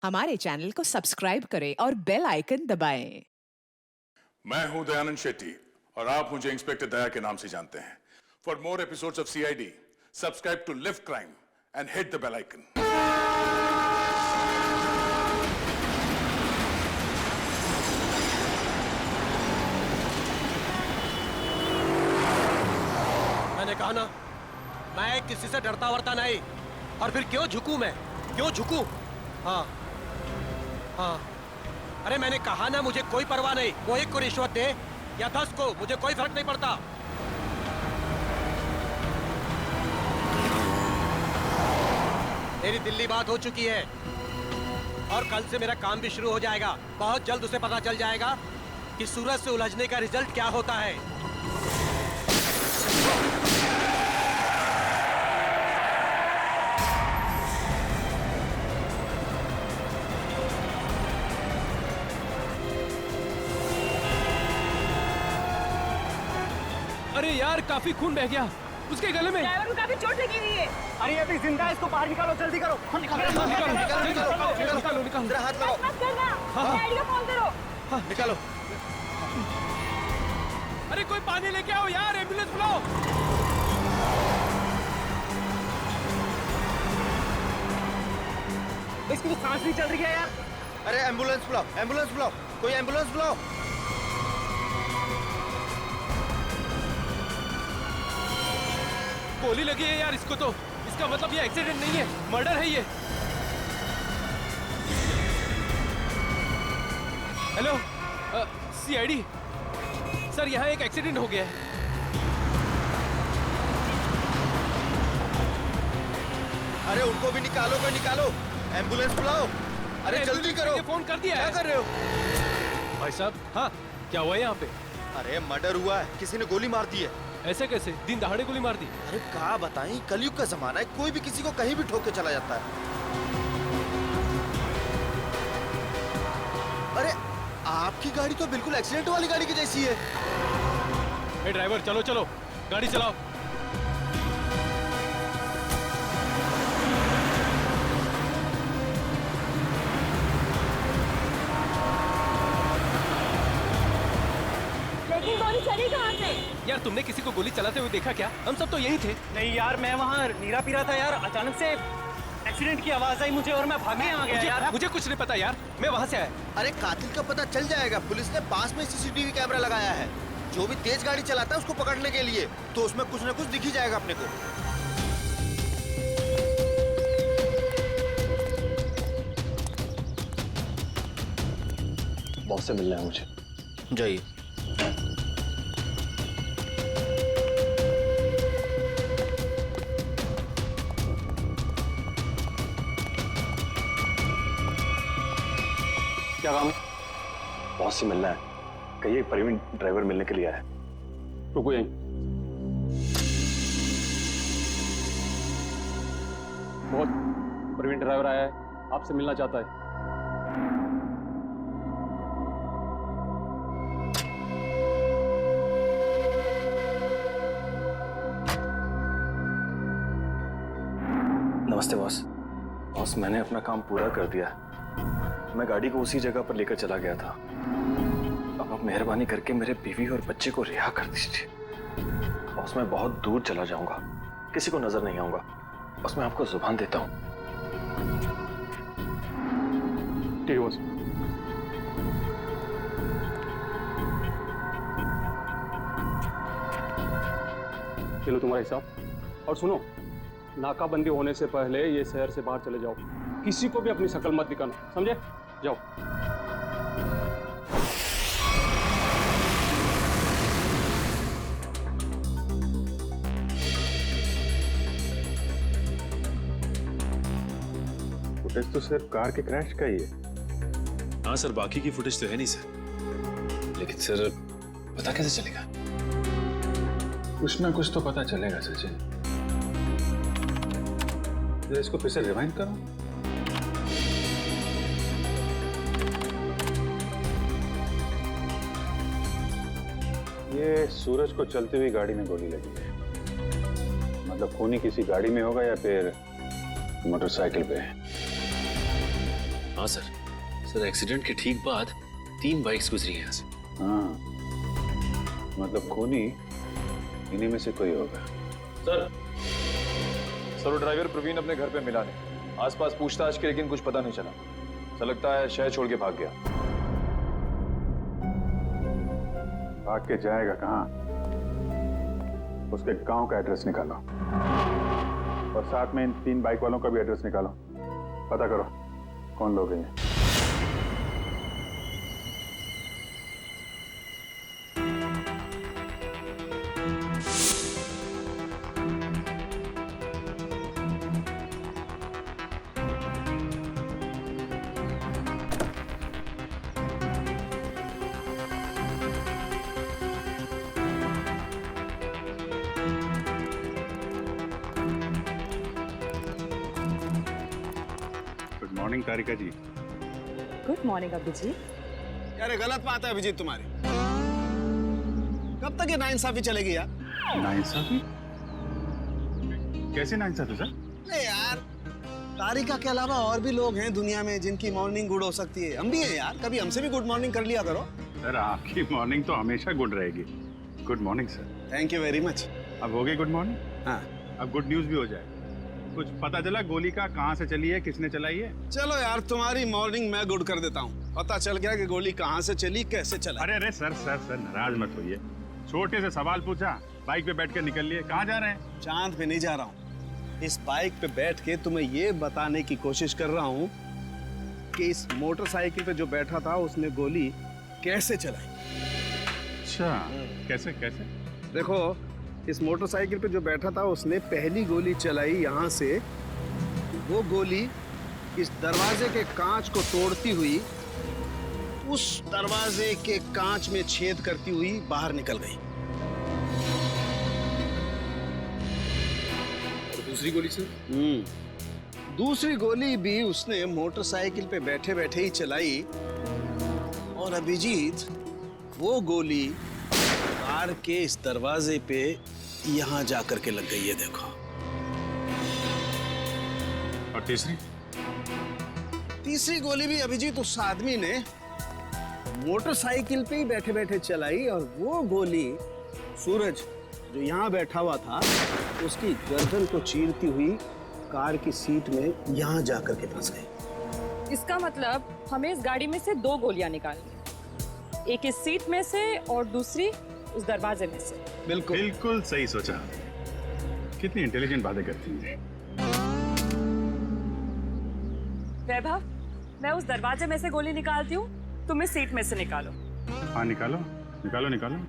हमारे चैनल को सब्सक्राइब करें और बेल आइकन दबाएं। मैं हूं दयानंद शेट्टी और आप मुझे इंस्पेक्टर दया के नाम से जानते हैं। For more episodes of CID, subscribe to Live Crime and hit the bell icon. मैंने कहा ना, मैं किसी से डरता वरता नहीं। और फिर क्यों झुकूं मैं? क्यों झुकूं? हाँ हाँ, अरे मैंने कहा ना, मुझे कोई परवाह नहीं। वो 1 को रिश्वत दे या 10 को, मुझे कोई फर्क नहीं पड़ता। मेरी दिल्ली बात हो चुकी है और कल से मेरा काम भी शुरू हो जाएगा। बहुत जल्द उसे पता चल जाएगा कि सूरज से उलझने का रिजल्ट क्या होता है। अरे यार, काफी खून बह गया उसके गले में। ड्राइवर को काफी चोट लगी हुई है। अरे अभी जिंदा है, इसको बाहर निकालो, जल्दी करो। निकालो। जरा हाथ लगाओ। मत करना, डैडी को फोन करो। निकालो। अरे कोई पानी लेके आओ यार, एम्बुलेंस बुलाओ। इसकी तो सांस नहीं चल रही है यार। अरे एम्बुलेंस बुलाओ, एम्बुलेंस बुलाओ, कोई एम्बुलेंस बुलाओ। गोली लगी है यार इसको तो। इसका मतलब ये एक्सीडेंट नहीं है, मर्डर है ये। हेलो, सीआईडी सर, यहाँ एक एक्सीडेंट हो गया है। अरे उनको भी निकालो, कोई निकालो, एम्बुलेंस बुलाओ। अरे जल्दी करो। फोन कर दिया क्या है। कर रहे हो? भाई साहब, हाँ क्या हुआ है यहाँ पे? अरे मर्डर हुआ है, किसी ने गोली मार दी है। ऐसे कैसे? दिन दहाड़े गोली मार दी? अरे क्या बताएं, कलयुग का जमाना है, कोई भी किसी को कहीं भी ठोक के चला जाता है। अरे आपकी गाड़ी तो बिल्कुल एक्सीडेंट वाली गाड़ी की जैसी है। ए ड्राइवर, चलो चलो, गाड़ी चलाओ। लेकिन गोली चली कहाँ से? यार तुमने किसी को गोली चलाते हुए देखा क्या? हम सब तो यही थे। नहीं यार, मैं वहाँ नीरा पी रहा था यार, अचानक से एक्सीडेंट की आवाज आई मुझे और मैं भागने आ गया यार। मुझे कुछ नहीं पता यार, मैं वहाँ से आया। अरे कातिल का पता चल जाएगा, पुलिस ने पास में सीसीटीवी कैमरा लगाया है। जो भी तेज गाड़ी चलाता है उसको पकड़ने के लिए, तो उसमें कुछ न कुछ दिख ही जाएगा अपने को। बॉस से मिलना है मुझे। जाइए। क्या काम है? बॉस से मिलना है। कहिए प्रवीण ड्राइवर मिलने के लिए आया है। रुको यहीं। बहुत प्रवीण ड्राइवर आया है, आपसे मिलना चाहता है। नमस्ते बॉस। बॉस, मैंने अपना काम पूरा कर दिया। मैं गाड़ी को उसी जगह पर लेकर चला गया था। अब आप मेहरबानी करके मेरे बीवी और बच्चे को रिहा कर दीजिए। बॉस, मैं बहुत दूर चला जाऊंगा, किसी को नजर नहीं आऊंगा। बस मैं आपको जुबान देता हूं। ठीक है बॉस। चलो तुम्हारा हिसाब। और सुनो, नाकाबंदी होने से पहले ये शहर से बाहर चले जाओ। किसी को भी अपनी शक्ल मत दिखाना, समझे? जाओ। फुटेज तो सिर्फ कार के क्रैश का ही है। हाँ सर, बाकी की फुटेज तो है नहीं सर। लेकिन सर पता कैसे चलेगा? कुछ ना कुछ तो पता चलेगा सचिन। इसको फिर से रिवाइंड करो। ये सूरज को चलती हुई गाड़ी में गोली लगी है। मतलब खूनी किसी गाड़ी में होगा या फिर मोटरसाइकिल पे। हाँ सर। सर एक्सीडेंट के ठीक बाद 3 बाइक्स गुजरी हैं यहाँ से। हाँ, मतलब खूनी इन्हीं में से कोई होगा। सर वो ड्राइवर प्रवीण अपने घर पे मिला नहीं। आसपास पूछताछ की लेकिन कुछ पता नहीं चला। ऐसा लगता है शहर छोड़ के भाग गया। भाग के जाएगा कहाँ? उसके गांव का एड्रेस निकालो और साथ में इन 3 बाइक वालों का भी एड्रेस निकालो। पता करो कौन लोग हैं ये। Good morning Tarika ji. Good morning Abhijeet. यार ये गलत बात है अभिजीत तुम्हारी। कब तक ये नाइंसाफी चलेगी यार? नाइंसाफी? कैसे नाइंसाफी सर? नहीं यार, तारिका के अलावा और भी लोग हैं दुनिया में जिनकी मॉर्निंग गुड हो सकती है। हम भी हैं यार, कभी हमसे भी गुड मॉर्निंग कर लिया करो। सर आपकी मॉर्निंग तो हमेशा गुड रहेगी। Good morning sir. Thank you very much. अब हो गई गुड मॉर्निंग? हाँ, अब गुड न्यूज भी हो जाए। कुछ पता चला गोली का कहाँ से चली है, किसने चलाई है? चलो यार तुम्हारी मॉर्निंग मैं गुड कर देता हूँ। पता चल गया कि गोली कहाँ से चली, कैसे चला। अरे अरे सर सर सर नाराज मत होइए। छोटे से सवाल पूछा, बाइक पे बैठ कर निकल लिए। कहाँ जा रहे हैं? चांद पे नहीं जा रहा हूँ। इस बाइक पे बैठ के तुम्हें ये बताने की कोशिश कर रहा हूँ कि इस मोटरसाइकिल पे जो बैठा था उसने गोली कैसे चलाई। अच्छा, कैसे कैसे? देखो, इस मोटरसाइकिल पे जो बैठा था उसने पहली गोली चलाई यहाँ से। वो गोली इस दरवाजे के कांच को तोड़ती हुई उस दरवाजे के कांच में छेद करती हुई बाहर निकल गई। और दूसरी गोली सर? दूसरी गोली भी उसने मोटरसाइकिल पे बैठे बैठे ही चलाई। और अभिजीत, वो गोली कार के इस दरवाजे पे यहाँ जाकर के लग गई है, देखो। और तीसरी? तीसरी गोली भी अभिजीत उस आदमी ने मोटरसाइकिल पे ही बैठे बैठे चलाई। और वो गोली सूरज जो यहाँ बैठा हुआ था उसकी गर्दन को चीरती हुई कार की सीट में यहाँ जाकर के फंस गई। इसका मतलब हमें इस गाड़ी में से 2 गोलियां निकालनी, एक इस सीट में से और दूसरी उस दरवाजे में से। बिल्कुल बिल्कुल सही सोचा। कितनी इंटेलिजेंट बातें करती हैं। वैभव, मैं उस दरवाजे में से गोली निकालती हूँ, तुम इस सीट में से निकालो। हाँ निकालो निकालो निकालो।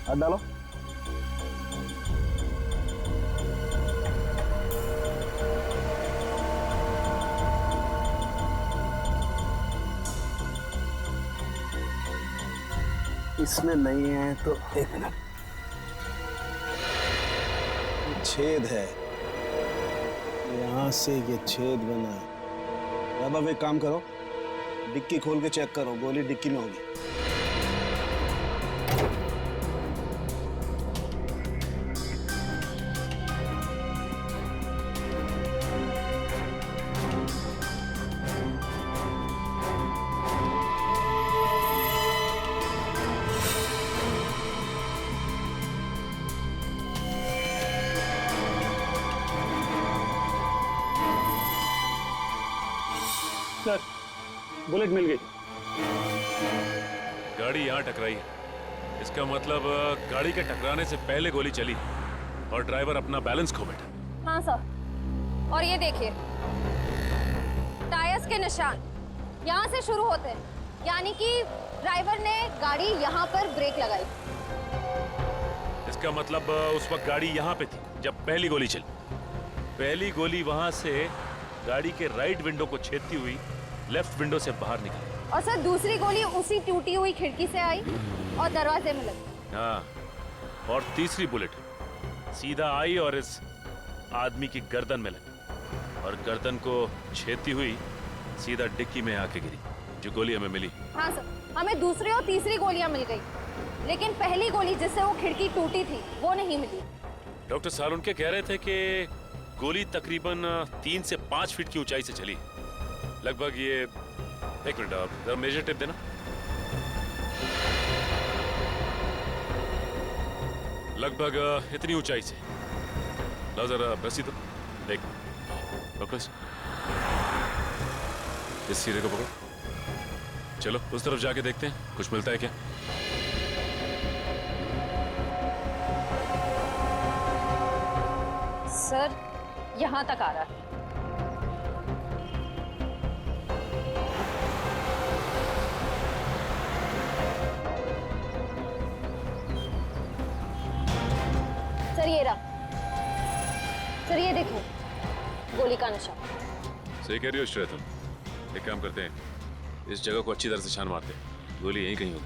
हाथ डालो। इसमें नहीं है तो एक मिनट, छेद है यहाँ से, ये छेद बना है। अब एक काम करो, डिक्की खोल के चेक करो, गोली डिक्की में होगी। सर बुलेट मिल गई। गाड़ी यहाँ टकराई है, इसका मतलब गाड़ी के टकराने से पहले गोली चली और ड्राइवर अपना बैलेंस खो बैठा। हाँ सर, और ये देखिए टायर्स के निशान यहाँ से शुरू होते हैं, यानी कि ड्राइवर ने गाड़ी यहाँ पर ब्रेक लगाई। इसका मतलब उस वक्त गाड़ी यहाँ पे थी जब पहली गोली चली। पहली गोली वहां से गाड़ी के राइट विंडो को छेदती हुई लेफ्ट विंडो से बाहर निकली। और सर दूसरी गोली उसी टूटी हुई खिड़की से आई और दरवाजे में लगी। हाँ, और तीसरी बुलेट सीधा आई और इस आदमी की गर्दन में लगी और गर्दन को छेदती हुई सीधा डिक्की में आके गिरी। जो गोली हमें मिली। हाँ सर, हमें दूसरी और तीसरी गोलियां मिल गई, लेकिन पहली गोली जिससे वो खिड़की टूटी थी वो नहीं मिली। डॉक्टर सालुनके कह रहे थे कि गोली तकरीबन 3 से 5 फीट की ऊंचाई से चली। लगभग ये, एक मिनट आप जरा मेजर टेप देना। लगभग इतनी ऊंचाई से। ला जरा रस्सी दो। देख डॉक्टर, इस सिरे को पकड़ो। चलो उस तरफ जाके देखते हैं कुछ मिलता है क्या। सर यहाँ तक आ रहा है। सर ये रहा। सर ये देखो, गोली का निशान। सही कह रही हो श्रेया तुम। एक काम करते हैं, इस जगह को अच्छी तरह से छान मारते हैं। गोली यहीं कहीं होगी।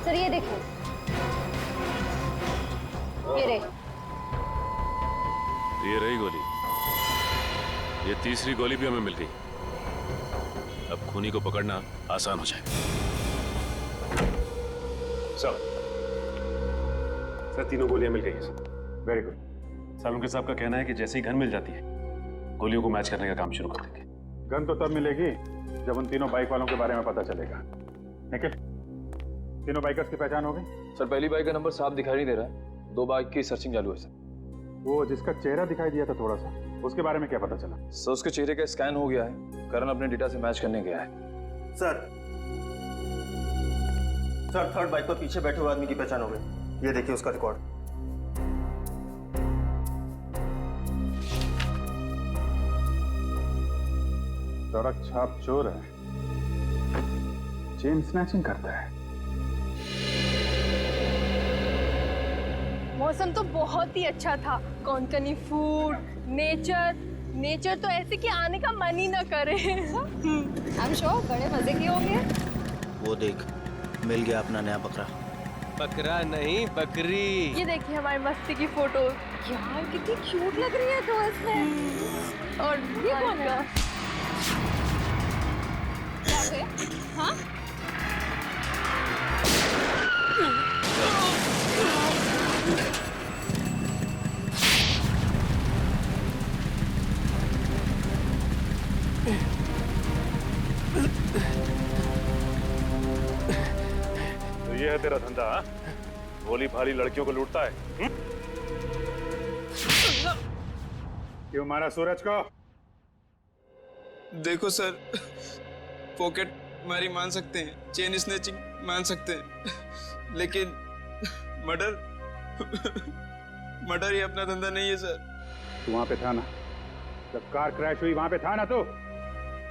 सर ये देखो, ये रही। ये रही गोली। ये तीसरी गोली भी हमें मिल गई। अब खूनी को पकड़ना आसान हो जाएगा। सर तीनों गोलियां मिल गई हैं सर। Very good. सालुनके साहब का कहना है कि जैसे ही गन मिल जाती है गोलियों को मैच करने का काम शुरू कर देंगे। गन तो तब मिलेगी जब उन तीनों बाइक वालों के बारे में पता चलेगा। निखिल, तीनों बाइकर्स की पहचान हो गई? सर पहली बाइक का नंबर साफ दिखाई नहीं दे रहा है। 2 बाइक की सर्चिंग चालू है सर। वो जिसका चेहरा दिखाई दिया था थोड़ा सा, उसके बारे में क्या पता चला? सर उसके चेहरे का स्कैन हो गया है। करण अपने डेटा से मैच करने गया है। सर थर्ड बाइक पर पीछे बैठे हुए आदमी की पहचान हो गई। ये देखिए उसका रिकॉर्ड। सड़क छाप चोर है, चेन स्नैचिंग करता है। मौसम तो बहुत ही अच्छा था। कोंकणी फूड, नेचर तो ऐसे कि आने का मन ही ना करे। I'm sure बड़े मजे की होंगे। वो देख, मिल गया अपना नया बकरा। बकरा नहीं, बकरी। ये देखिए हमारी मस्ती की फोटो। यार कितनी क्यूट लग रही है तो इसमें। और ये कौन का? हाँ? तो ये है तेरा धंधा? भोली भाली लड़कियों को लूटता है। क्यों मारा सूरज को? देखो सर, पॉकेट मारी मान सकते हैं, चेन स्नैचिंग मान सकते हैं, लेकिन मर्डर ही अपना धंधा नहीं है सर। तू वहां पे था ना जब कार क्रैश हुई? वहां पे था ना तू?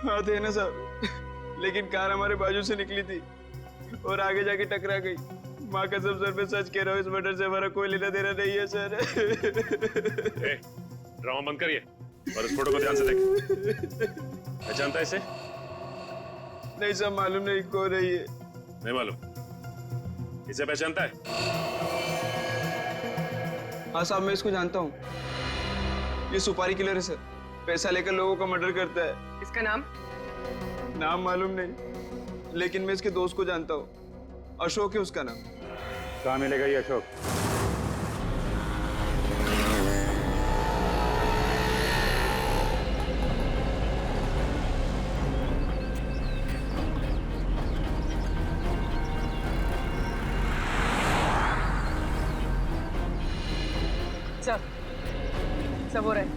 हाँ थे ना सर, लेकिन कार हमारे बाजू से निकली थी और आगे जाके टकरा गई। माँ कसम सर पे सच कह रहा हूँ, इस मर्डर से हमारा कोई लेना देना नहीं है सर। ड्रामा बंद करिए और इस फोटो को ध्यान से देख। पहचानता है इसे? नहीं सर, मालूम नहीं कौन है ये। नहीं मालूम? इसे पहचानता है? हाँ साहब, मैं इसको जानता हूँ। ये सुपारी किलर है सर, पैसा लेकर लोगों का मर्डर करता है। इसका नाम? नाम मालूम नहीं, लेकिन मैं इसके दोस्त को जानता हूँ। अशोक है उसका नाम। कहाँ मिलेगा ये अशोक? सब हो रहा है।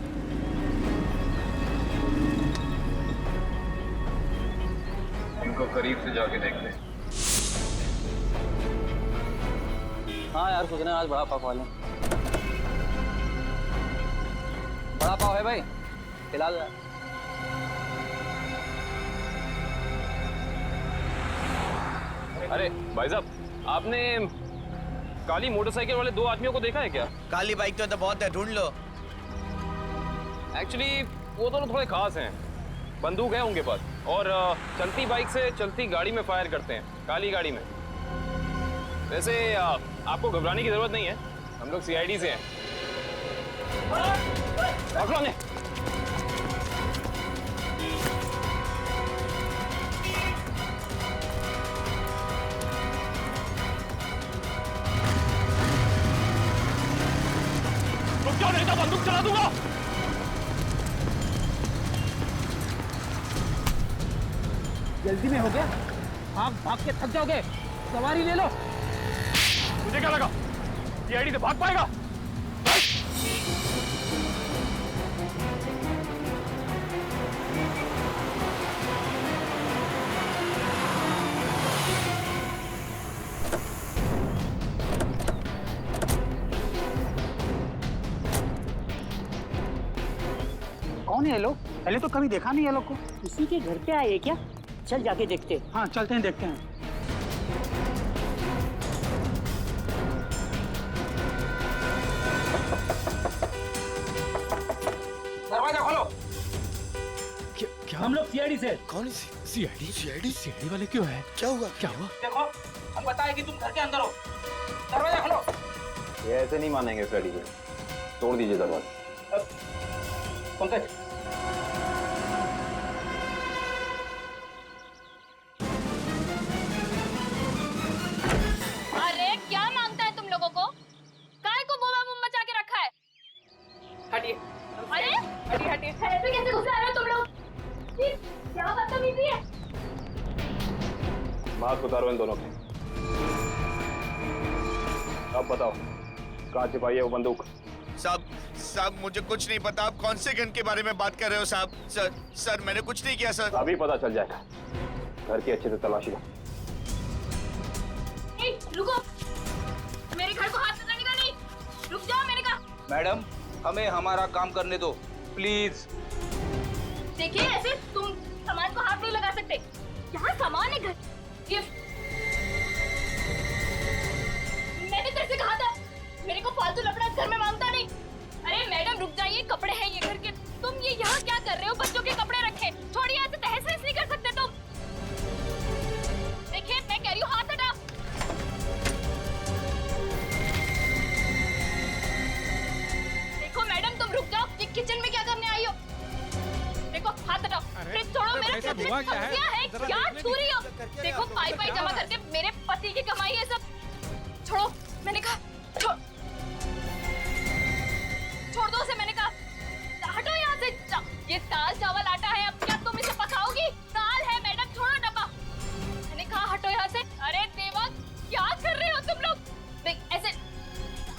इनको करीब से जाके देख ले। हाँ यार, सोच रहे हैं आज बड़ा पाव खा लें। बड़ा पाव है भाई, फिलहाल। अरे भाई साहब, आपने काली मोटरसाइकिल वाले 2 आदमियों को देखा है क्या? काली बाइक तो बहुत है, ढूंढ लो। एक्चुअली वो दोनों थोड़े खास हैं। बंदूक है उनके पास और चलती बाइक से चलती गाड़ी में फायर करते हैं, काली गाड़ी में। वैसे आपको घबराने की जरूरत नहीं है, हम लोग सीआईडी से हैं। पकड़ो ने। रुक जाओ नहीं तो बंदूक चला दूंगा। जल्दी में हो गया, भाग के थक जाओगे, सवारी ले लो। मुझे क्या लगा सीआईडी से भाग पाएगा? कौन है ये लोग? पहले तो कभी देखा नहीं ये लोग को। किसी के घर पे आए क्या? चल जाके देखते। हाँ चलते हैं, देखते हैं। दरवाजा खोलो। क्या हम लोग सीआईडी से? कौन सीआईडी वाले क्यों है? क्या हुआ? देखो, हम बताए कि तुम घर के अंदर हो। दरवाजा खोलो। ये ऐसे नहीं मानेंगे फ्रेडी को, तोड़ दीजिए दरवाजा। पंकज, अरे क्या मांगता है तुम लोगों को? काय को बोबा मुंह मचा के रखा है? हटिए। अरे हटिए। ऐसे कैसे घुसे आ रहे हो तुम लोग? क्या बदतमीजी है? मास्क उतारो इन दोनों के। अब बताओ कहाँ छिपाई है वो बंदूक? साहब मुझे कुछ नहीं पता। आप कौन से गन के बारे में बात कर रहे हो साहब? सर मैंने कुछ नहीं किया सर। अभी पता चल जाएगा। घर की अच्छे से तलाशी लो। रुको, मेरे घर को हाथ लगाने का नहीं। रुक जाओ, मैंने कहा। मैडम, हमें हमारा काम करने दो प्लीज। देखिए, ऐसे तुम सामान को हाथ नहीं लगा सकते। यहाँ सामान है, घर गिफ्ट। मैंने तेरे से कहा था मेरे को फालतू लफड़ा घर में मांगता नहीं। अरे मैडम रुक जाइए, कपड़े हैं ये घर के। तुम ये यहाँ क्या कर रहे हो? बच्चों के कपड़े रखे। छोड़िए, ऐसे तहस नहस नहीं कर सकते तुम। देखिए मैं कह रही हूँ, हाथ हटा। देखो मैडम, तुम रुक जाओ। ये किचन में क्या करने आई हो? देखो हाथ हटाओ। फ्रिज छोड़ो, मेरे घर में सब्जियां हैं। क्या चोरी हो? देखो पाई जमा करके मेरे पति की कमाई है सब। छोड़ो, मैंने कहा छोड़ दो उसे, मैंने कहा। हटो यहाँ से। ये दाल चावल आटा है, अब क्या तुम इसे पकाओगी? दाल है मैडम, छोड़ो डब्बा। मैंने कहा हटो यहाँ से। अरे देवा, क्या कर रहे हो तुम लोग? देख ऐसे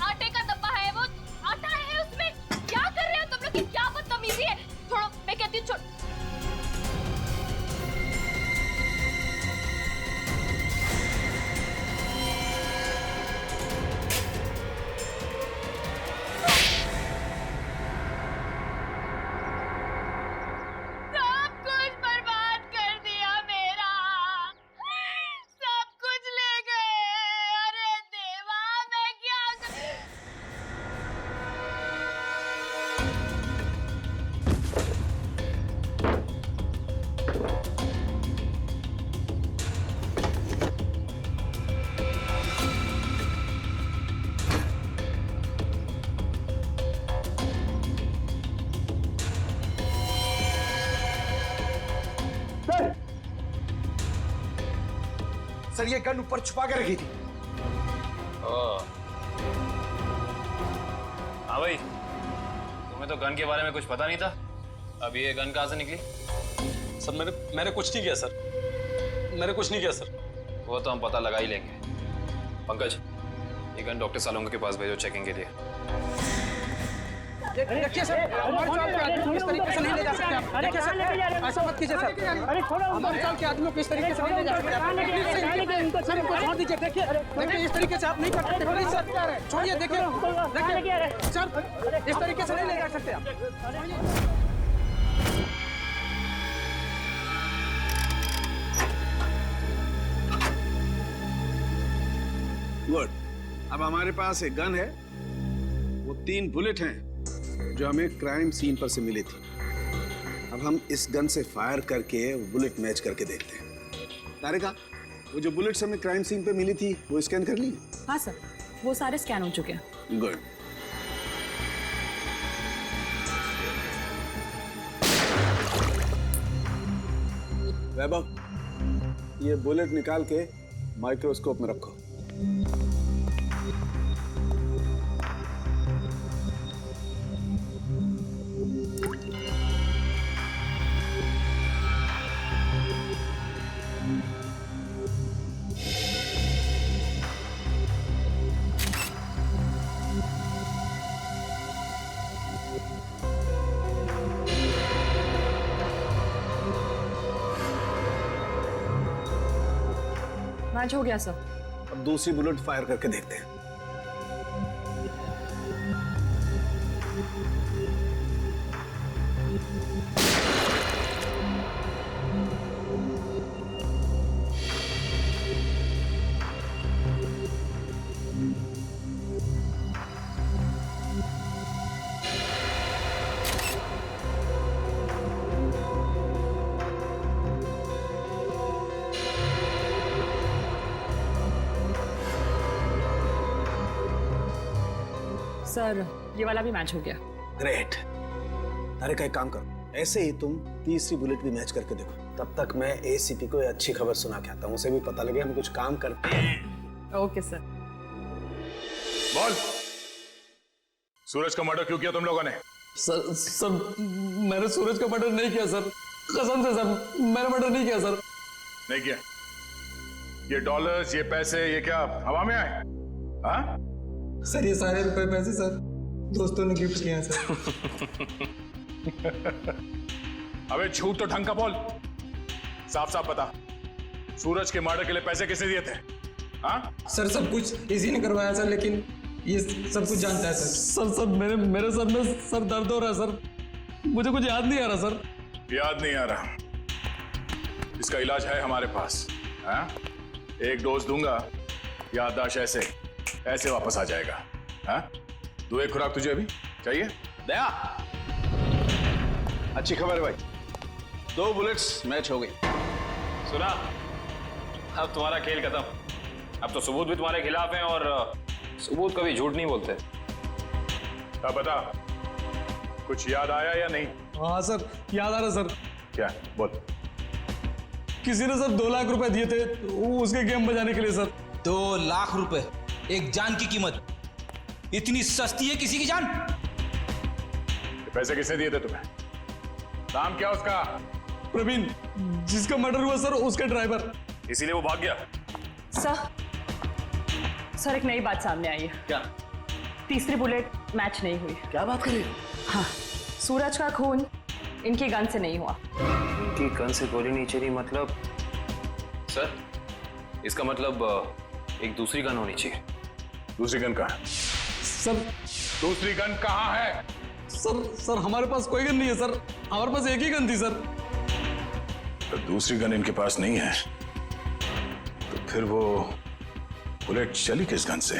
आटे का डब्बा है, वो आटा है उसमें। क्या कर रहे हो तुम लोग? क्या बदतमीजी है? छोड़ो, मैं कहती हूँ छोड़। सर ये गन ऊपर छुपा के रखी थी। हाँ भाई, तुम्हें तो गन के बारे में कुछ पता नहीं था। अब ये गन कहाँ से निकली? सर मैंने कुछ नहीं किया सर। मैंने कुछ नहीं किया सर। वो तो हम पता लगा ही लेंगे। पंकज, ये गन डॉक्टर सालोंगा के पास भेजो चेकिंग के लिए। देखिए सर, हमारे चाल के आदमी इस तरीके से नहीं ले जा सकते आप। देखिए सर, ऐसा मत कीजिए सर। हमारे चाल के आदमियों को इस तरीके से नहीं ले जा सकते आप। सर इनको छोड़ दीजिए। देखिए इस तरीके से आप नहीं कर सकते। प्लीज सर छोड़िए। देखिए सर, इस तरीके से नहीं ले जा सकते आप। गुड। अब हमारे पास एक गन है, वो 3 बुलेट हैं जो हमें क्राइम सीन पर से मिली थी। अब हम इस गन से फायर करके बुलेट मैच करके देखते हैं। तारिका, वो जो बुलेट्स हमें क्राइम सीन पे मिली थी वो स्कैन कर ली? हाँ सर, वो सारे स्कैन हो चुके हैं। गुड। वैभव, ये बुलेट निकाल के माइक्रोस्कोप में रखो। मैच हो गया सर। अब दूसरी बुलेट फायर करके देखते हैं। सर, ये वाला भी मैच हो गया। ग्रेट। अरे का एक काम करो, ऐसे ही तुम तीसरी बुलेट भी मैच करके देखो। तब तक मैं एसीपी को अच्छी खबर सुना के आता हूँ, उसे भी पता लगे हम कुछ काम करते हैं। Okay sir. बोल, सूरज का मर्डर क्यों किया तुम लोगों ने? सर मैंने सूरज का मर्डर नहीं किया सर, कसम से सर, मैंने मर्डर नहीं किया सर। नहीं किया? ये डॉलर्स, ये पैसे, ये क्या हवा में आए? हाँ? सर ये सारे रुपए पैसे सर दोस्तों ने गिफ्ट किए हैं सर। अबे झूठ तो ढंग का बोल, साफ साफ बता, सूरज के मर्डर के लिए पैसे किसने दिए थे? हाँ? सर सब कुछ इसी ने करवाया सर, लेकिन ये सब कुछ जानता है सर। सर मेरे सर में सर दर्द हो रहा है सर, मुझे कुछ याद नहीं आ रहा सर। याद नहीं आ रहा? इसका इलाज है हमारे पास। हाँ? एक डोज दूंगा, याददाश्त ऐसे वापस आ जाएगा। हाँ? दो एक खुराक तुझे अभी चाहिए? दया, अच्छी खबर है भाई, 2 बुलेट्स मैच हो गई। सुना, अब तुम्हारा खेल खत्म। अब तो सबूत भी तुम्हारे खिलाफ हैं और सबूत कभी झूठ नहीं बोलते। अब बता, कुछ याद आया या नहीं? हाँ सर, याद आ रहा सर। क्या? बोल। किसी ने सर 2 लाख रुपए दिए थे उसके गेम बजाने के लिए सर। 2 लाख रुपए, एक जान की कीमत। इतनी सस्ती है किसी की जान? पैसे किसने दिए थे तुम्हें? नाम क्या उसका? प्रवीण, जिसका मर्डर हुआ सर उसका ड्राइवर। इसीलिए वो भाग गया? सर एक नई बात सामने आई है। क्या? तीसरी बुलेट मैच नहीं हुई। क्या बात कर रही हो? हाँ, सूरज का खून इनकी गन से नहीं हुआ। इनकी गन से गोली नहीं चली मतलब? सर, इसका मतलब एक दूसरी गन होनी चाहिए। दूसरी गन कहाँ है? सर दूसरी गन कहाँ है? सर हमारे पास कोई गन नहीं है सर, हमारे पास एक ही गन थी सर। तो दूसरी गन इनके पास नहीं है, तो फिर वो बुलेट चली किस गन से?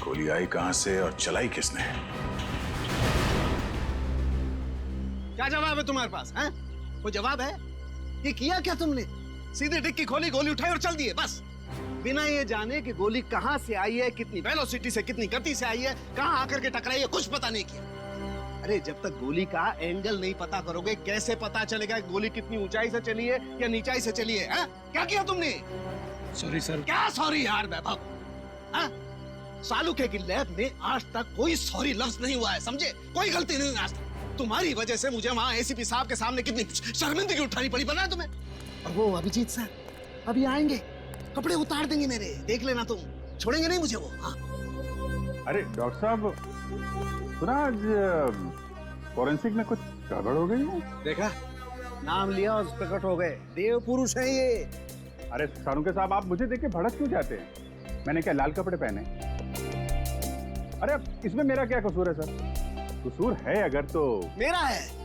गोली आई कहां से और चलाई किसने? क्या जवाब है तुम्हारे पास? हैं? कोई जवाब है? ये किया क्या तुमने? सीधे डिक्की खोली, गोली उठाई और चल दिए बस, बिना ये जाने कि गोली कहां से आई है, कितनी वेलोसिटी से, कितनी गति से आई है, कहां आकर के टकराई है, कुछ पता नहीं किया। अरे जब तक गोली का एंगल नहीं पता करोगे कैसे पता चलेगा गोली कितनी ऊंचाई से चली है या नीचाई से चली है? क्या किया तुमने? Sorry sir. क्या सॉरी यार वैभव? सालुके की लैब में आज तक कोई सॉरी लफ्ज नहीं हुआ है, समझे? कोई गलती नहीं आज तक। तुम्हारी वजह से मुझे वहाँ एसीपी साहब के सामने कितनी शर्मिंदगी उठानी पड़ी, पता है तुम्हें? और वो अभिजीत सर अभी आएंगे, कपड़े उतार देंगे मेरे, देख लेना तुम, छोड़ेंगे नहीं मुझे वो। हाँ? अरे डॉक्टर साहब, सुना आज फॉरेंसिक में कुछ गड़बड़ हो गई है? देखा, नाम लिया और प्रकट हो गए, देव पुरुष है ये। अरे सारुके साहब, आप मुझे देख के भड़क क्यों जाते हैं? मैंने क्या लाल कपड़े पहने? अरे अब इसमें मेरा क्या कसूर है सर? कसूर है अगर तो मेरा है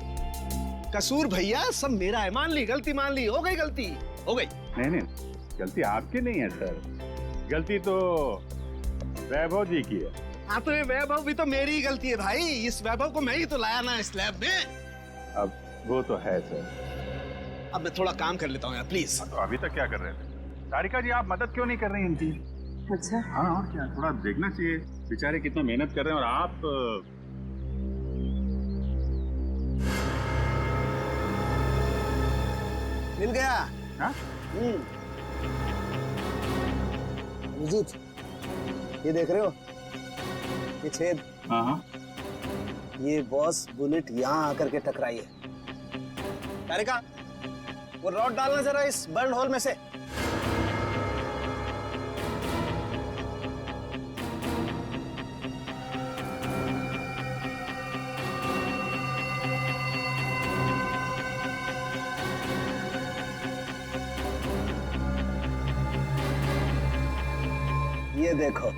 कसूर भैया, सब मेरा है। मान ली गलती, मान ली, हो गई गलती, हो गई। नहीं, गलती आपकी नहीं है सर, गलती तो वैभव जी की है। हाँ तो ये वैभव भी तो मेरी ही गलती है भाई। इस वैभव को मैं ही तो लाया ना इस लैब में। अब वो तो है सर। अब मैं थोड़ा काम कर लेता हूँ यार प्लीज। तो अभी तक क्या कर रहे थे? सारिका जी आप मदद क्यों नहीं कर रही इनकी? अच्छा हाँ और क्या, थोड़ा देखना चाहिए बेचारे कितना मेहनत कर रहे हैं और आप मिल गया। हाँ? अभिजीत ये देख रहे हो ये छेद? हाँ ये बॉस बुलेट यहाँ आकर के टकराई है। तारिका वो रॉड डालना जरा इस बर्न होल में से। ये देखो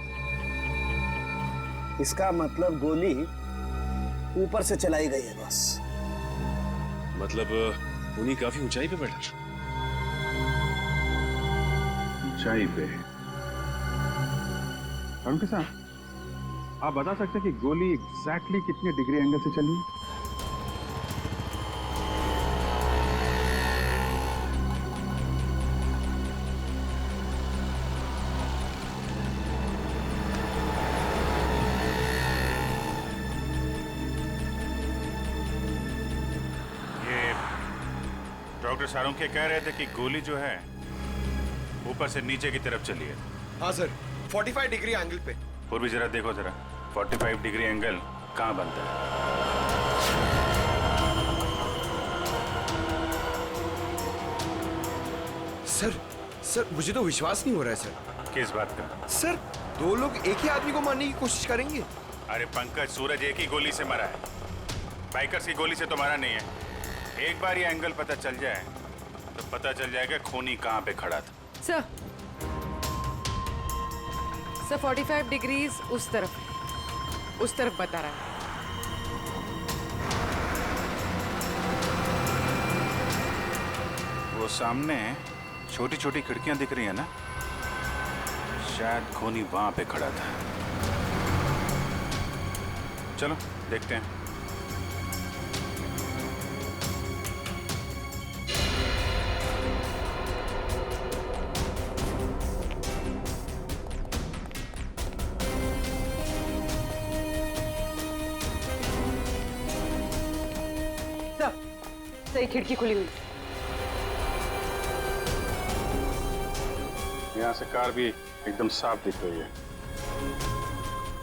इसका मतलब गोली ऊपर से चलाई गई है बस। मतलब खूनी काफी ऊंचाई पे बैठा। ऊंचाई पे अरुण के साथ आप बता सकते हैं कि गोली एग्जैक्टली कितने डिग्री एंगल से चली है? डॉक्टर सारुंखे कह रहे थे कि गोली जो है ऊपर से नीचे की तरफ चली है। हाँ सर 45 डिग्री एंगल पे। और भी जरा देखो जरा 45 डिग्री एंगल कहाँ बनता है? सर मुझे तो विश्वास नहीं हो रहा है सर। किस बात का? सर दो लोग एक ही आदमी को मारने की कोशिश करेंगे? अरे पंकज, सूरज एक ही गोली से मरा है, बाइकर्स की गोली से तो मरा नहीं है। एक बार ये एंगल पता चल जाए तो पता चल जाएगा खूनी कहाँ पे खड़ा था। सर 45 डिग्रीज उस तरफ बता रहा है। वो सामने छोटी छोटी खिड़कियां दिख रही है ना, शायद खूनी वहां पे खड़ा था। चलो देखते हैं। सही खिड़की खुली हुई। यहाँ से कार भी एकदम साफ दिख रही है।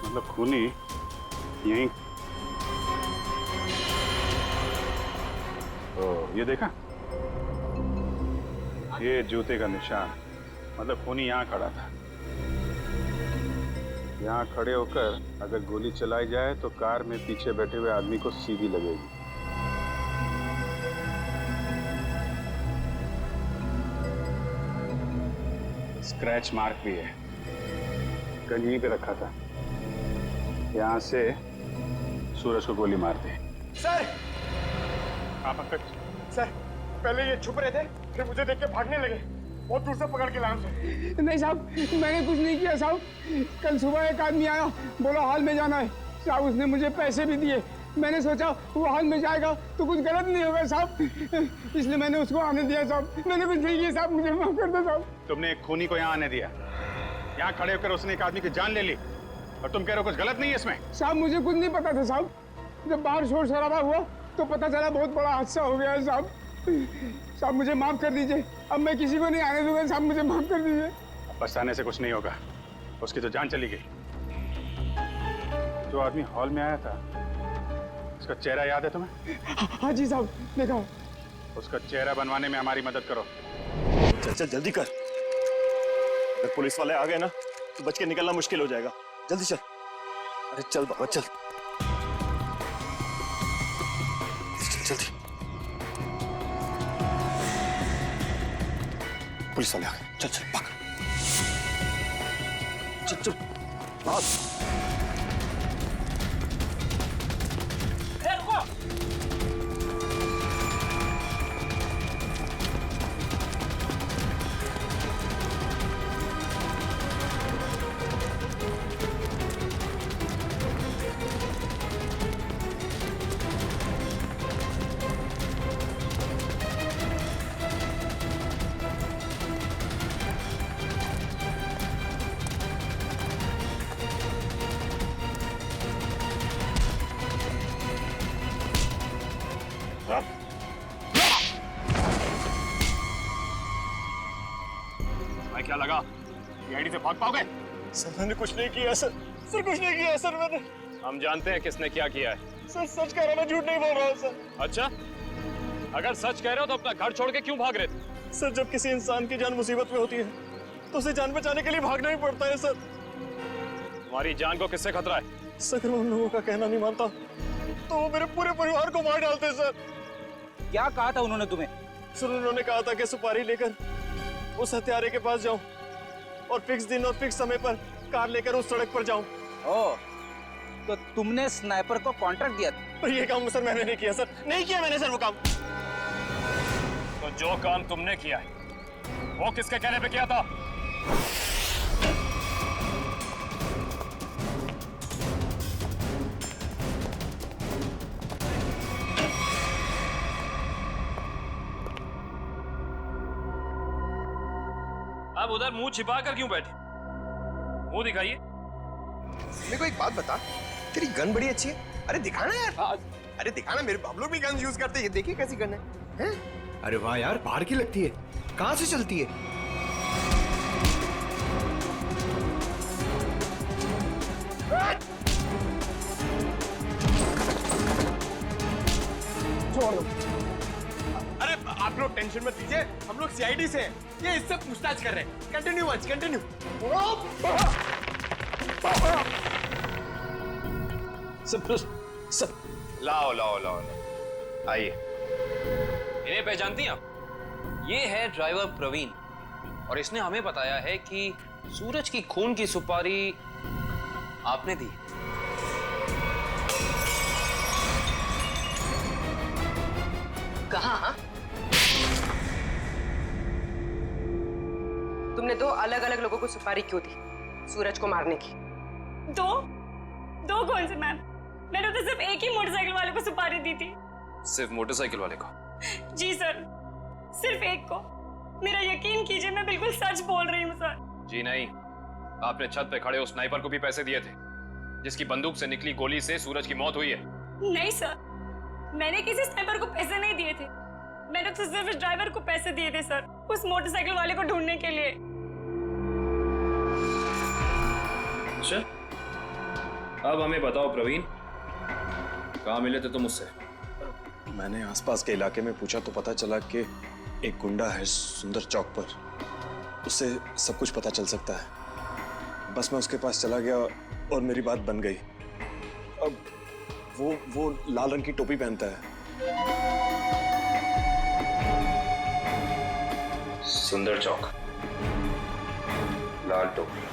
मतलब खूनी यहीं। तो ये देखा, ये जूते का निशान, मतलब खूनी यहाँ खड़ा था। यहाँ खड़े होकर अगर गोली चलाई जाए तो कार में पीछे बैठे हुए आदमी को सीधी लगेगी। स्क्रैच मार्क भी है, गन यहीं पे रखा था। यहाँ से सूरज को गोली मार दी। सर आप पंकज सर पहले ये छुप रहे थे, फिर मुझे देख के भागने लगे। बहुत दूर से पकड़ के लाया मुझे। नहीं साहब मैंने कुछ नहीं किया साहब। कल सुबह एक आदमी आया, बोला हॉल में जाना है साहब। उसने मुझे पैसे भी दिए। मैंने सोचा वो हॉल में जाएगा तो कुछ गलत नहीं होगा साहब, इसलिए मैंने उसको आने दिया साहब। मैंने कुछ नहीं किया साहब, मुझे माफ कर दो साहब। तुमने एक खूनी को यहाँ आने दिया, यहाँ खड़े होकर उसने एक आदमी की जान ले ली और तुम कह रहे हो कुछ गलत नहीं है इसमें? साहब मुझे कुछ नहीं पता था साहब। जब बाहर शोर शराबा हुआ तो पता चला बहुत बड़ा हादसा हो गया है साहब। साहब मुझे माफ कर दीजिए, अब मैं किसी को नहीं आने दूंगा साहब, मुझे माफ कर दीजिए। पछताने से कुछ नहीं होगा, उसकी तो जान चली गई। जो आदमी हॉल में आया था उसका चेहरा याद है तुम्हें? हाँ जी साहब देखा। उसका चेहरा बनवाने में हमारी मदद करो। चल चल जल्दी कर, अगर पुलिस वाले आ गए ना तो बच के निकलना मुश्किल हो जाएगा। जल्दी चल। अरे चल बाबा चल, जल्दी। पुलिस वाले आ गए, चल चल भाग। चल चल भाग। भाई क्या लगा आईडी से भाग पाओगे? सर मैंने कुछ नहीं किया सर। सर कुछ नहीं किया सर मैंने। हम जानते हैं किसने क्या किया है। सर सच कह रहा हूं, मैं झूठ नहीं बोल रहा हूँ सर। अच्छा, अगर सच कह रहे हो तो अपना घर छोड़ के क्यों भाग रहे थे? सर जब किसी इंसान की जान मुसीबत में होती है तो उसे जान बचाने के लिए भागना ही पड़ता है सर। तुम्हारी जान को किससे खतरा है? सर अगर मैं उन लोगों का कहना नहीं मानता तो वो मेरे पूरे परिवार को मार डालते सर। क्या कहा था उन्होंने तुम्हें? सर उन्होंने कहा था कि सुपारी लेकर उस हत्यारे के पास जाऊं और फिक्स दिन और फिक्स समय पर कार लेकर उस सड़क पर जाऊं। ओह, तो तुमने स्नाइपर को कॉन्ट्रैक्ट दिया था? पर ये काम सर मैंने नहीं किया सर। नहीं किया मैंने सर वो काम। तो जो काम तुमने किया है वो किसके कहने पे किया था? आप उधर मुंह छिपा कर क्यों बैठे? मुंह दिखाइए। मेरे को एक बात बता, तेरी गन बड़ी अच्छी है। अरे दिखाना यार। अरे दिखाना, मेरे हम लोग भी गन यूज करते हैं। देखिए कैसी गन है, हैं? अरे वाह यार, बाहर की लगती है। कहाँ से चलती है? छोड़ दो। अरे आप लोग टेंशन मत लीजिए, हम लोग सीआईडी से हैं। ये इससे पूछताछ कर रहे हैं। Continue once, continue. सब लाओ लाओ लाओ, आइए। इन्हें पहचानती हैं आप? ये है ड्राइवर प्रवीण और इसने हमें बताया है कि सूरज की खून की सुपारी आपने दी। कहाँ? तुमने दो अलग अलग लोगों को सुपारी क्यों दी सूरज को मारने की? दो कौन से मैम? मैंने तो सिर्फ एक ही मोटरसाइकिल वाले को सुपारी दी थी। सिर्फ मोटरसाइकिल वाले को? जी सर, सिर्फ एक को। मेरा यकीन कीजिए, मैं बिल्कुल सच बोल रही हूँ सर। जी नहीं, आपने छत पे खड़े उस स्नाइपर को भी पैसे दिए थे जिसकी बंदूक से निकली गोली से सूरज की मौत हुई है। नहीं सर, मैंने किसी स्नाइपर को पैसे नहीं दिए थे। मैंने तो सिर्फ इस ड्राइवर को पैसे दिए थे सर, उस मोटरसाइकिल वाले को ढूंढने के लिए। अच्छा, अब हमें बताओ प्रवीण, कहाँ मिले थे तुम मुझसे? मैंने आसपास के इलाके में पूछा तो पता चला कि एक गुंडा है सुंदर चौक पर, उससे सब कुछ पता चल सकता है। बस मैं उसके पास चला गया और मेरी बात बन गई। अब वो लाल रंग की टोपी पहनता है। सुंदर चौक, लाल टोपी।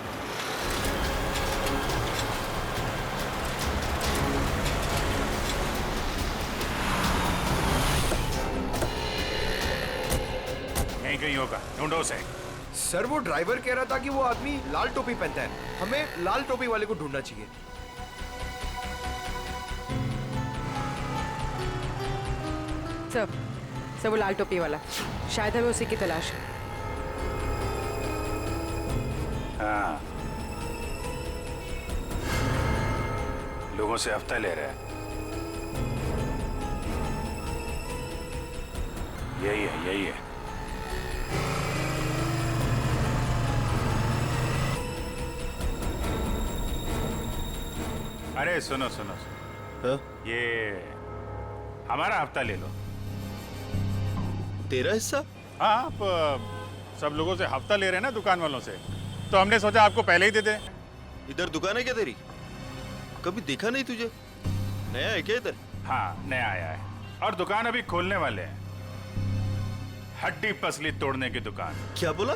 कहीं होगा, ढूंढो उसे। सर वो ड्राइवर कह रहा था कि वो आदमी लाल टोपी पहनता है। हमें लाल टोपी वाले को ढूंढना चाहिए। सर वो लाल टोपी वाला, शायद हमें उसी की तलाश है। हाँ, लोगों से हफ्ता ले रहा है। यही है, यही है। अरे सुनो सुनो सुनो, ये हमारा हफ्ता ले लो। तेरा हिस्सा? हाँ, आप सब लोगों से हफ्ता ले रहे हैं ना दुकान वालों से, तो हमने सोचा आपको पहले ही दे दें। इधर दुकान है क्या तेरी? कभी देखा नहीं तुझे? नया है क्या इधर? हाँ, नया आया है और दुकान अभी खोलने वाले हैं। हड्डी पसली तोड़ने की दुकान। क्या बोला?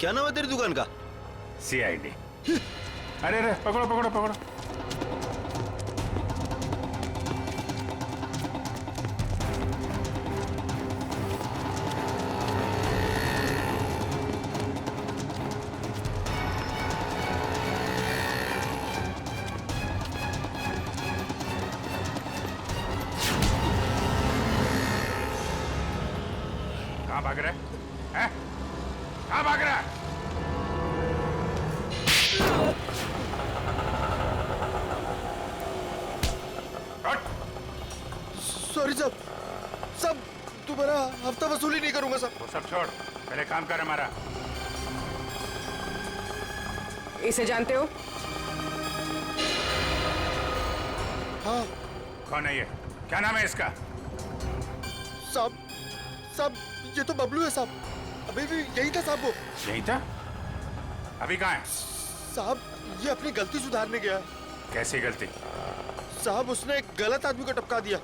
क्या नाम है तेरी दुकान का? सीआईडी। अरे अरे, पकड़ो पकड़ो पकड़ो। कहाँ भाग रहा है? हैं? कहाँ भाग रहा है? सॉरी साहब, सब दोबारा हफ्ता वसूली नहीं करूंगा सब। वो सब छोड़, पहले काम कर हमारा। इसे जानते हो? हाँ। कौन है ये? क्या नाम है इसका? साहब ये तो बबलू है साहब। अभी भी यही था साहब वो। यही था? अभी कहाँ है? साहब ये अपनी गलती सुधारने गया। कैसी गलती? साहब उसने एक गलत आदमी को टपका दिया।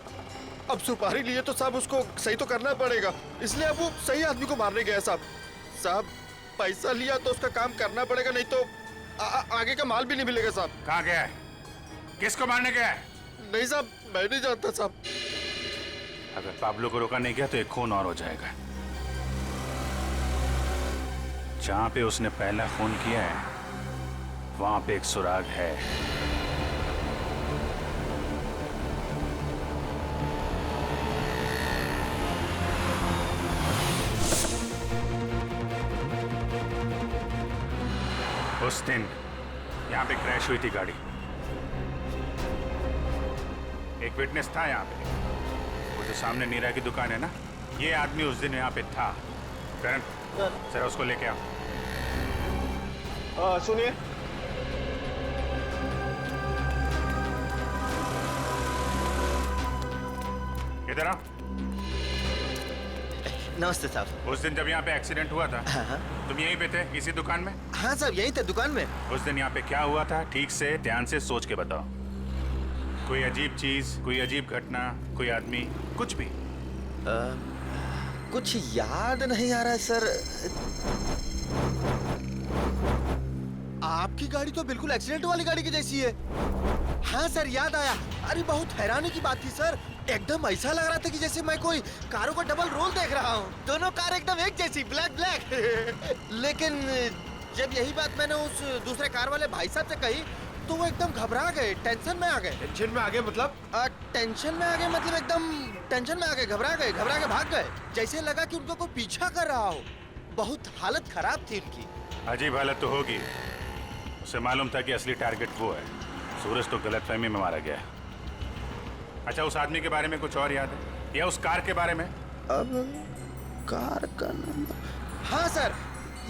अब सुपारी लिए तो साहब उसको सही तो करना पड़ेगा, इसलिए अब वो सही आदमी को मारने गया साहब। साहब पैसा लिया तो उसका काम करना पड़ेगा, नहीं तो आगे का माल भी नहीं मिलेगा साहब। कहाँ गया है? किसको मारने गया है? नहीं साहब मैं नहीं जानता साहब। अगर पाब्लो को रोका नहीं गया तो एक खून और हो जाएगा। जहां पे उसने पहला खून किया है वहां पे एक सुराग है। उस दिन यहां पे क्रैश हुई थी गाड़ी। एक विटनेस था यहाँ पे, वो जो सामने नीरा की दुकान है ना, ये आदमी उस दिन यहाँ पे था। करण जरा उसको लेके आओ। सुनिए, इधर आओ। नमस्ते साहब। उस दिन जब यहाँ पे एक्सीडेंट हुआ था, हाँ। तुम यहीं पे थे इसी दुकान में? हाँ साहब यहीं थे दुकान में। उस दिन यहाँ पे क्या हुआ था ठीक से ध्यान से सोच के बताओ। कोई अजीब चीज, कोई अजीब घटना, कोई आदमी, कुछ भी? कुछ याद नहीं आ रहा है सर। आपकी गाड़ी तो बिल्कुल एक्सीडेंट वाली गाड़ी की जैसी है। हाँ सर याद आया। अरे बहुत हैरानी की बात थी सर, एकदम ऐसा लग रहा था कि जैसे मैं कोई कारों का डबल रोल देख रहा हूँ। दोनों कार एकदम एक जैसी, ब्लैक ब्लैक। लेकिन जब यही बात मैंने उस दूसरे कार वाले भाई साहब से कही तो वो एकदम घबरा गए, टेंशन में आ गए। टेंशन में आ गए मतलब? टेंशन में आ गए मतलब एकदम टेंशन में आ गए, घबरा के भाग गए। जैसे लगा कि उनको कोई पीछा कर रहा हो। बहुत हालत खराब थी उनकी। अजीब हालत तो होगी। उसे मालूम था कि असली टारगेट वो है। सूरज तो गलतफहमी में मारा गया है। अच्छा उस आदमी के बारे में कुछ और याद है या उस कार के बारे में? अब कार का नंबर, हाँ सर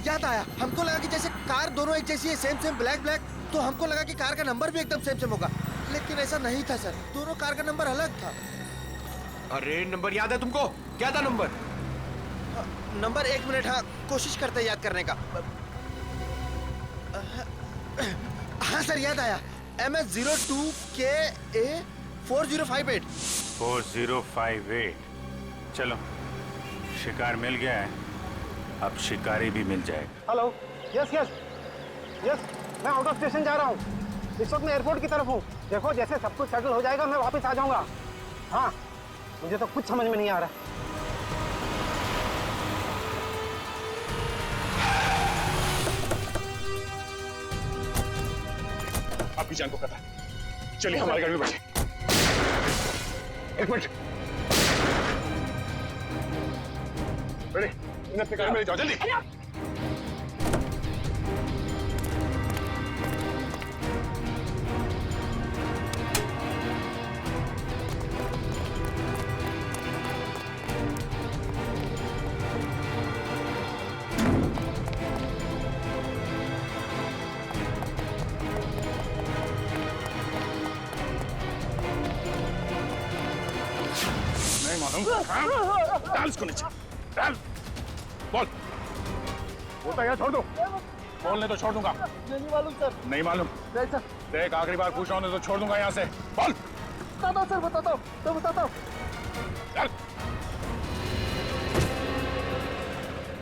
याद आया। हमको लगा कि जैसे कार दोनों एक जैसी है, सेम ब्लैक ब्लैक, तो हमको लगा कि कार का नंबर भी एकदम सेम होगा, लेकिन ऐसा नहीं था सर। दोनों कार का नंबर अलग था। अरे नंबर याद है तुमको? क्या था नंबर? नंबर 1 मिनट, हाँ कोशिश करते हैं याद करने का। हाँ सर याद आया, MS02KA 4058। 4058। चलो शिकार मिल गया है, अब शिकारी भी मिल जाएगा। हेलो, यस मैं आउट ऑफ स्टेशन जा रहा हूँ। इस वक्त मैं एयरपोर्ट की तरफ हूँ। देखो जैसे सब कुछ सेटल हो जाएगा मैं वापस आ जाऊंगा। हाँ मुझे तो कुछ समझ में नहीं आ रहा। अभी जान को पता है। चलिए हमारी गाड़ी में बैठे। एक मिनट, रेडी? इन्हें अपनी गाड़ी में ले जाओ जल्दी। डाल इसको नीचे, डाल। बोल। बोलता यार छोड़ दो। बोलने तो छोड़ दूंगा। नहीं मालूम सर। नहीं मालूम? नहीं सर। देख आखिरी बार पूछ रहा हूँ तो छोड़ दूंगा यहाँ से। बोल। बताता हूँ सर, बताता हूँ। चल।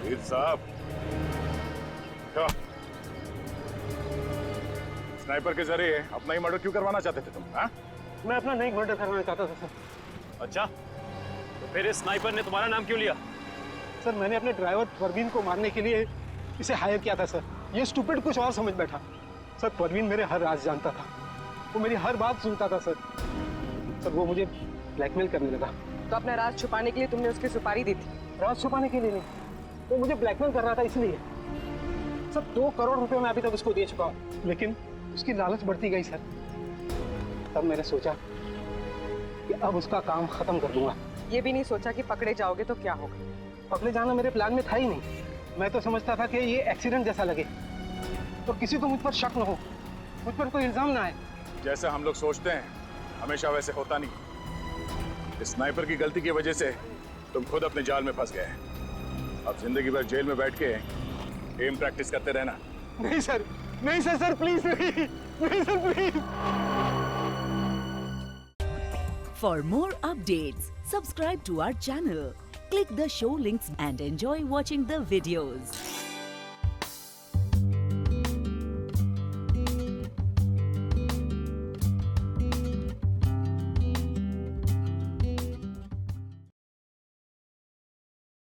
वीर साहब, स्नाइपर के जरिए अपना ही मर्डर क्यों करवाना चाहते थे तुम? हाँ? मैं अपना नहीं मर्डर करवाना चाहता था सर। अच्छा, तो फिर इस स्नाइपर ने तुम्हारा नाम क्यों लिया? सर मैंने अपने ड्राइवर परवीन को मारने के लिए इसे हायर किया था सर। ये स्टूपिड कुछ और समझ बैठा। सर परवीन मेरे हर राज जानता था, वो मेरी हर बात सुनता था सर। वो मुझे ब्लैकमेल करने लगा। तो अपना राज छुपाने के लिए तुमने उसकी सुपारी दी थी? राज छुपाने के लिए नहीं, वो मुझे ब्लैकमेल कर रहा था इसलिए। सर 2 करोड़ रुपए मैं अभी तक उसको दे चुका हूँ, लेकिन उसकी लालच बढ़ती गई सर। तब मैंने सोचा कि अब उसका काम खत्म कर दूंगा। ये भी नहीं सोचा कि पकड़े जाओगे तो क्या होगा? पकड़े जाना मेरे प्लान में था ही नहीं। मैं तो समझता था कि ये एक्सीडेंट जैसा लगे, तो किसी को मुझ पर शक न हो, मुझ पर कोई इल्जाम ना आए। जैसा हम लोग सोचते हैं हमेशा वैसे होता नहीं। इस स्नाइपर की गलती की वजह से तुम खुद अपने जाल में फंस गए। अब जिंदगी भर जेल में बैठ के एम प्रैक्टिस करते रहना। नहीं सर, नहीं सर, सर प्लीज नहीं, नहीं sir please. For more updates, subscribe to our channel, click the show links and enjoy watching the videos.